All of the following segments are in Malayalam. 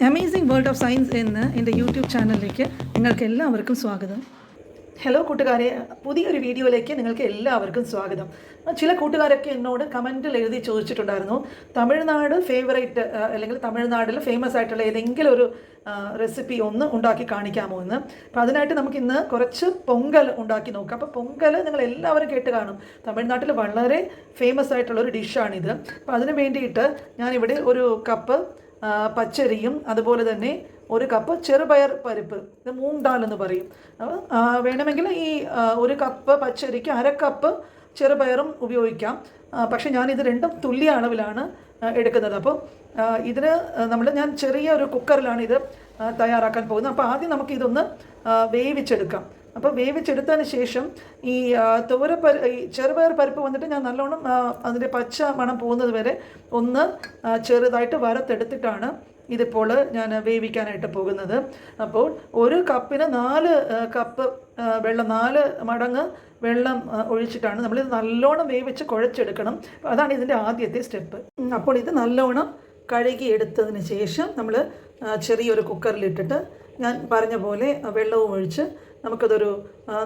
അമേസിംഗ് വേൾഡ് ഓഫ് സയൻസ് എന്ന എൻ്റെ യൂട്യൂബ് ചാനലിലേക്ക് നിങ്ങൾക്ക് എല്ലാവർക്കും സ്വാഗതം. ഹലോ കൂട്ടുകാരെ, പുതിയൊരു വീഡിയോയിലേക്ക് നിങ്ങൾക്ക് എല്ലാവർക്കും സ്വാഗതം. ചില കൂട്ടുകാരൊക്കെ എന്നോട് കമൻറ്റിൽ എഴുതി ചോദിച്ചിട്ടുണ്ടായിരുന്നു, തമിഴ്നാട് ഫേവറേറ്റ് അല്ലെങ്കിൽ തമിഴ്നാട്ടിൽ ഫേമസ് ആയിട്ടുള്ള ഏതെങ്കിലും ഒരു റെസിപ്പി ഒന്ന് ഉണ്ടാക്കി കാണിക്കാമോ എന്ന്. അപ്പോൾ അതിനായിട്ട് നമുക്കിന്ന് കുറച്ച് പൊങ്കൽ ഉണ്ടാക്കി നോക്കാം. അപ്പോൾ പൊങ്കൽ നിങ്ങൾ എല്ലാവരും കേട്ട് കാണും, തമിഴ്നാട്ടിൽ വളരെ ഫേമസ് ആയിട്ടുള്ളൊരു ഡിഷാണിത്. അപ്പോൾ അതിന് വേണ്ടിയിട്ട് ഞാനിവിടെ ഒരു കപ്പ് പച്ചരിയും അതുപോലെ തന്നെ ഒരു കപ്പ് ചെറുപയർ പരിപ്പ്, ഇത് മൂങ് ദാൽ എന്ന് പറയും. വേണമെങ്കിൽ ഈ ഒരു കപ്പ് പച്ചരിക്ക് അര കപ്പ് ചെറുപയറും ഉപയോഗിക്കാം. പക്ഷേ ഞാനിത് രണ്ടും തുല്യ അളവിലാണ് എടുക്കുന്നത്. അപ്പോൾ ഇതിന് ഞാൻ ചെറിയ ഒരു കുക്കറിലാണ് ഇത് തയ്യാറാക്കാൻ പോകുന്നത്. അപ്പോൾ ആദ്യം നമുക്കിതൊന്ന് വേവിച്ചെടുക്കാം. അപ്പോൾ വേവിച്ചെടുത്തതിന് ശേഷം ഈ ചെറുപയർ പരിപ്പ് വന്നിട്ട് ഞാൻ നല്ലോണം അതിൻ്റെ പച്ച മണം പോകുന്നത് വരെ ഒന്ന് ചെറുതായിട്ട് വറുത്തെടുത്തിട്ടാണ് ഇതിപ്പോൾ ഞാൻ വേവിക്കാനായിട്ട് പോകുന്നത്. അപ്പോൾ ഒരു കപ്പിന് 4 കപ്പ് വെള്ളം, 4 മടങ്ങ് വെള്ളം ഒഴിച്ചിട്ടാണ് നമ്മളിത് നല്ലോണം വേവിച്ച് കുഴച്ചെടുക്കണം. അതാണ് ഇതിൻ്റെ ആദ്യത്തെ സ്റ്റെപ്പ്. അപ്പോൾ ഇത് നല്ലോണം കഴുകി എടുത്തതിന് ശേഷം നമ്മൾ ചെറിയൊരു കുക്കറിലിട്ടിട്ട് ഞാൻ പറഞ്ഞ പോലെ വെള്ളവും ഒഴിച്ച് നമുക്കതൊരു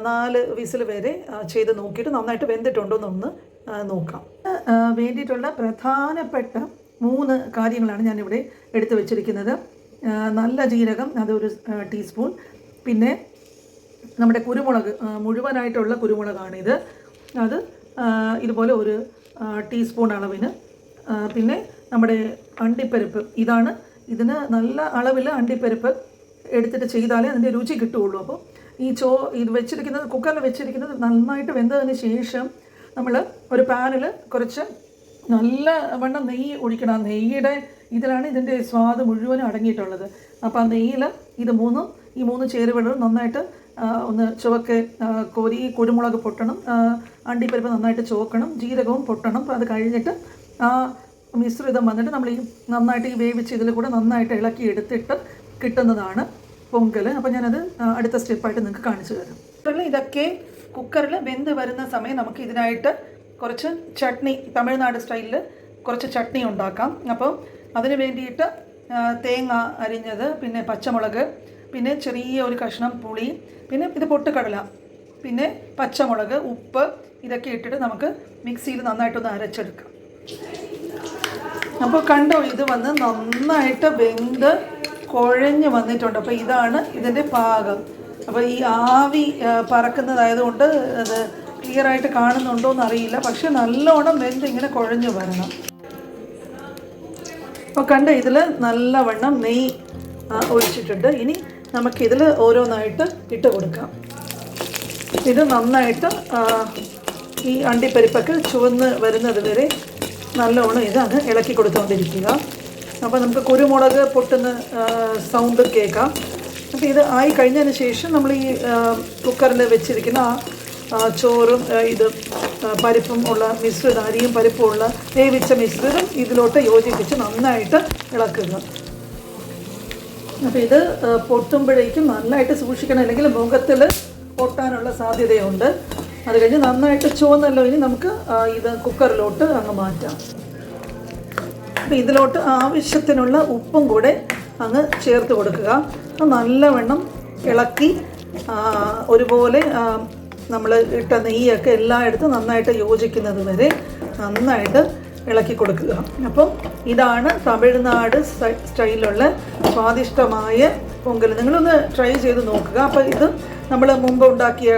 4 വിസിൽ വരെ ചെയ്ത് നോക്കിയിട്ട് നന്നായിട്ട് വെന്തിട്ടുണ്ടോ എന്നൊന്ന് നോക്കാം. വേണ്ടിയിട്ടുള്ള പ്രധാനപ്പെട്ട 3 കാര്യങ്ങളാണ് ഞാനിവിടെ എടുത്തു വെച്ചിരിക്കുന്നത്. നല്ല ജീരകം, അതൊരു ടീസ്പൂൺ. പിന്നെ നമ്മുടെ കുരുമുളക്, മുഴുവനായിട്ടുള്ള കുരുമുളകാണിത്, അത് ഇതുപോലെ ഒരു ടീസ്പൂൺ അളവിന്. പിന്നെ നമ്മുടെ അണ്ടിപ്പരിപ്പ്, ഇതിന് നല്ല അളവിൽ അണ്ടിപ്പരിപ്പ് എടുത്തിട്ട് ചെയ്താലേ അതിൻ്റെ രുചി കിട്ടുകയുള്ളൂ. അപ്പോൾ ഇത് വെച്ചിരിക്കുന്നത്, കുക്കറിൽ വെച്ചിരിക്കുന്നത് നന്നായിട്ട് വെന്തതിന് ശേഷം നമ്മൾ ഒരു പാനിൽ കുറച്ച് നല്ല വണ്ണം നെയ്യ് ഒഴിക്കണം. നെയ്യുടെ ഇതിലാണ് ഇതിൻ്റെ സ്വാദ് മുഴുവനും അടങ്ങിയിട്ടുള്ളത്. അപ്പോൾ ആ നെയ്യിൽ ഈ മൂന്ന് ചേരുവകളും നന്നായിട്ട് ഒന്ന് ചുവക്കെ കോരി, കുരുമുളക് പൊട്ടണം, അണ്ടിപ്പരിപ്പ് നന്നായിട്ട് ചുവക്കണം, ജീരകവും പൊട്ടണം. അപ്പോൾ അത് കഴിഞ്ഞിട്ട് ആ മിശ്രിതം വന്നിട്ട് നമ്മൾ നന്നായിട്ട് ഈ വേവിച്ച് ഇതിൽ കൂടെ നന്നായിട്ട് ഇളക്കി എടുത്തിട്ട് കിട്ടുന്നതാണ് പൊങ്കൽ. അപ്പോൾ ഞാനത് അടുത്ത സ്റ്റെപ്പായിട്ട് നിങ്ങൾക്ക് കാണിച്ചു തരാം. ഇതൊക്കെ കുക്കറിൽ വെന്ത് വരുന്ന സമയം നമുക്ക് ഇതിനായിട്ട് കുറച്ച് ചട്നി, തമിഴ്നാട് സ്റ്റൈലിൽ കുറച്ച് ചട്നി ഉണ്ടാക്കാം. അപ്പം അതിന് വേണ്ടിയിട്ട് തേങ്ങ അരിഞ്ഞത്, പിന്നെ പച്ചമുളക്, പിന്നെ ചെറിയ ഒരു കഷ്ണം പുളി, പിന്നെ ഇത് പൊട്ടുകടല, പിന്നെ പച്ചമുളക്, ഉപ്പ്, ഇതൊക്കെ ഇട്ടിട്ട് നമുക്ക് മിക്സിയിൽ നന്നായിട്ടൊന്ന് അരച്ചെടുക്കാം. അപ്പോൾ കണ്ടോ, ഇത് വന്ന് നന്നായിട്ട് വെന്ത് കുഴഞ്ഞ് വന്നിട്ടുണ്ട്. അപ്പോൾ ഇതാണ് ഇതിൻ്റെ പാകം. അപ്പോൾ ഈ ആവി പറക്കുന്നതായതുകൊണ്ട് അത് ക്ലിയറായിട്ട് കാണുന്നുണ്ടോ എന്നറിയില്ല, പക്ഷെ നല്ലോണം വെന്ത് ഇങ്ങനെ കുഴഞ്ഞു വരണം. അപ്പോൾ കണ്ട, ഇതിൽ നല്ലവണ്ണം നെയ്യ് ഒഴിച്ചിട്ടുണ്ട്. ഇനി നമുക്കിതിൽ ഓരോന്നായിട്ട് ഇട്ട് കൊടുക്കാം. ഇത് നന്നായിട്ട് ഈ അണ്ടിപ്പരിപ്പൊക്കെ ചുവന്ന് വരുന്നത് വരെ നല്ലോണം ഇതാണ് ഇളക്കി കൊടുത്തുകൊണ്ടിരിക്കുക. അപ്പോൾ നമുക്ക് കുരുമുളക് പൊട്ടുന്ന സൗണ്ട് കേൾക്കാം. അപ്പോൾ ഇത് ആയി കഴിഞ്ഞതിന് ശേഷം നമ്മൾ ഈ കുക്കറിൽ വെച്ചിരിക്കുന്ന ചോറും പരിപ്പും ഉള്ള മിശ്രിതം, അരിയും പരിപ്പും ഉള്ള വേവിച്ച മിശ്രിതം ഇതിലോട്ട് യോജിപ്പിച്ച് നന്നായിട്ട് ഇളക്കുക. അപ്പോൾ ഇത് പൊട്ടുമ്പോഴേക്കും നന്നായിട്ട് സൂക്ഷിക്കണം, അല്ലെങ്കിൽ മുഖത്തിൽ പൊട്ടാനുള്ള സാധ്യതയുണ്ട്. അത് കഴിഞ്ഞ് നന്നായിട്ട് ചുവന്നല്ലോ, ഇനി നമുക്ക് ഇത് കുക്കറിലോട്ട് അങ്ങ് മാറ്റാം. അപ്പോൾ ഇതിലോട്ട് ആവശ്യത്തിനുള്ള ഉപ്പും കൂടെ അങ്ങ് ചേർത്ത് കൊടുക്കുക. നല്ലവണ്ണം ഇളക്കി ഒരുപോലെ നമ്മൾ ഇട്ട നെയ്യൊക്കെ എല്ലായിടത്തും നന്നായിട്ട് യോജിക്കുന്നത് വരെ നന്നായിട്ട് ഇളക്കി കൊടുക്കുക. അപ്പം ഇതാണ് തമിഴ്നാട് സ്റ്റൈലിലുള്ള സ്വാദിഷ്ടമായ പൊങ്കൽ. നിങ്ങളൊന്ന് ട്രൈ ചെയ്ത് നോക്കുക. അപ്പോൾ ഇത് നമ്മൾ മുമ്പ് ഉണ്ടാക്കിയ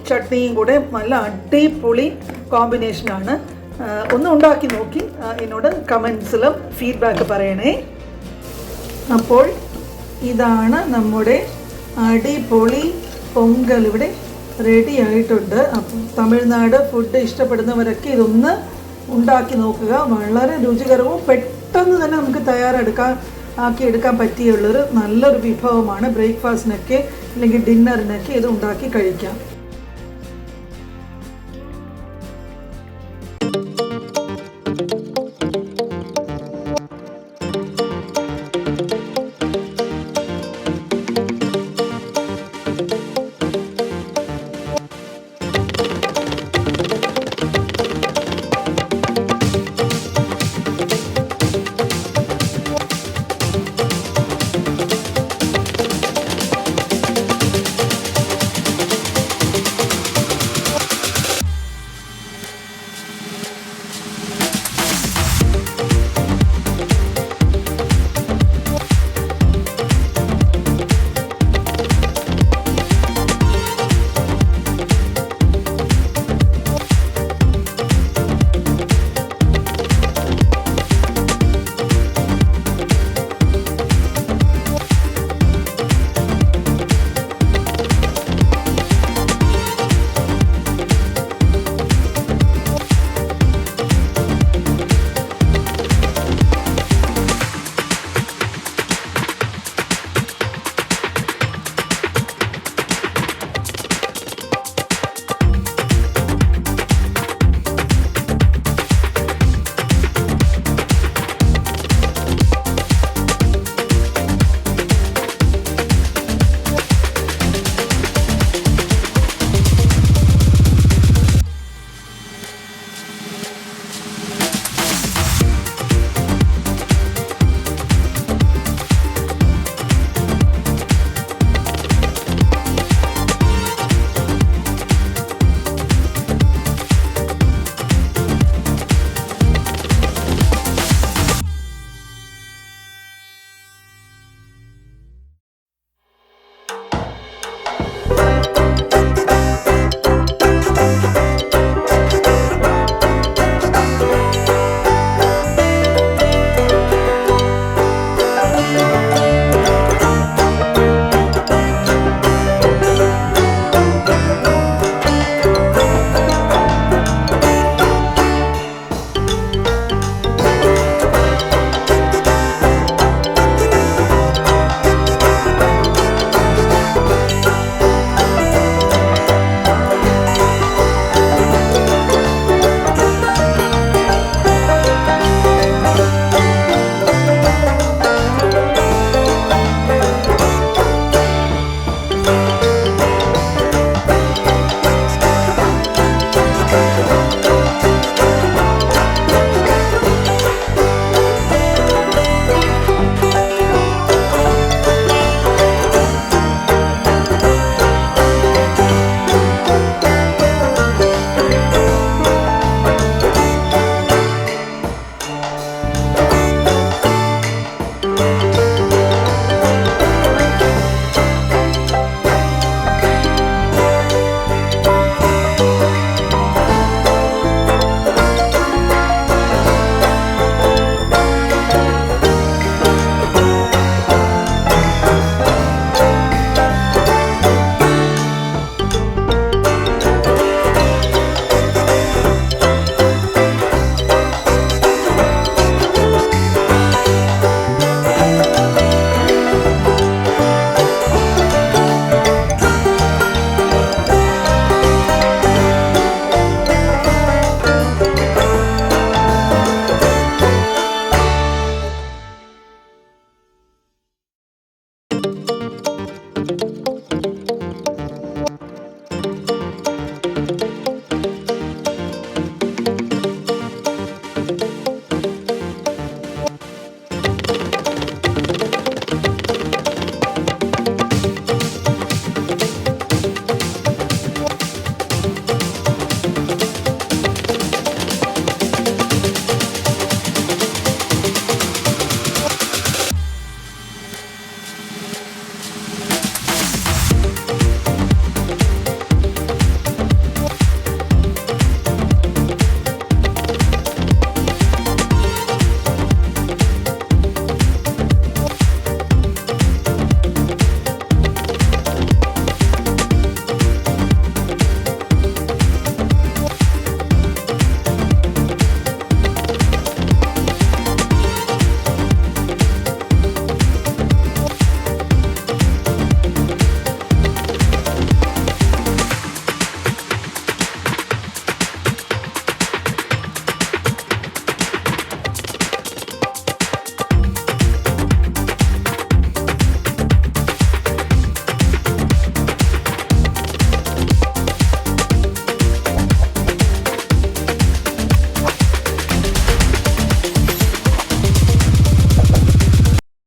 ചട്നിയും കൂടെ നല്ല അടിപൊളി കോമ്പിനേഷനാണ്. ഒന്ന് ഉണ്ടാക്കി നോക്കി എന്നോട് കമൻസിലും ഫീഡ്ബാക്ക് പറയണേ. അപ്പോൾ ഇതാണ് നമ്മുടെ അടിപൊളി പൊങ്കൽ ഇവിടെ റെഡി ആയിട്ടുണ്ട്. അപ്പം തമിഴ്നാട് ഫുഡ് ഇഷ്ടപ്പെടുന്നവരൊക്കെ ഇതൊന്ന് ഉണ്ടാക്കി നോക്കുക. വളരെ രുചികരവും പെട്ടെന്ന് തന്നെ നമുക്ക് ആക്കിയെടുക്കാൻ പറ്റിയുള്ളൊരു നല്ലൊരു വിഭവമാണ്. ബ്രേക്ക്ഫാസ്റ്റിനൊക്കെ അല്ലെങ്കിൽ ഡിന്നറിനൊക്കെ ഇത് ഉണ്ടാക്കി കഴിക്കാം.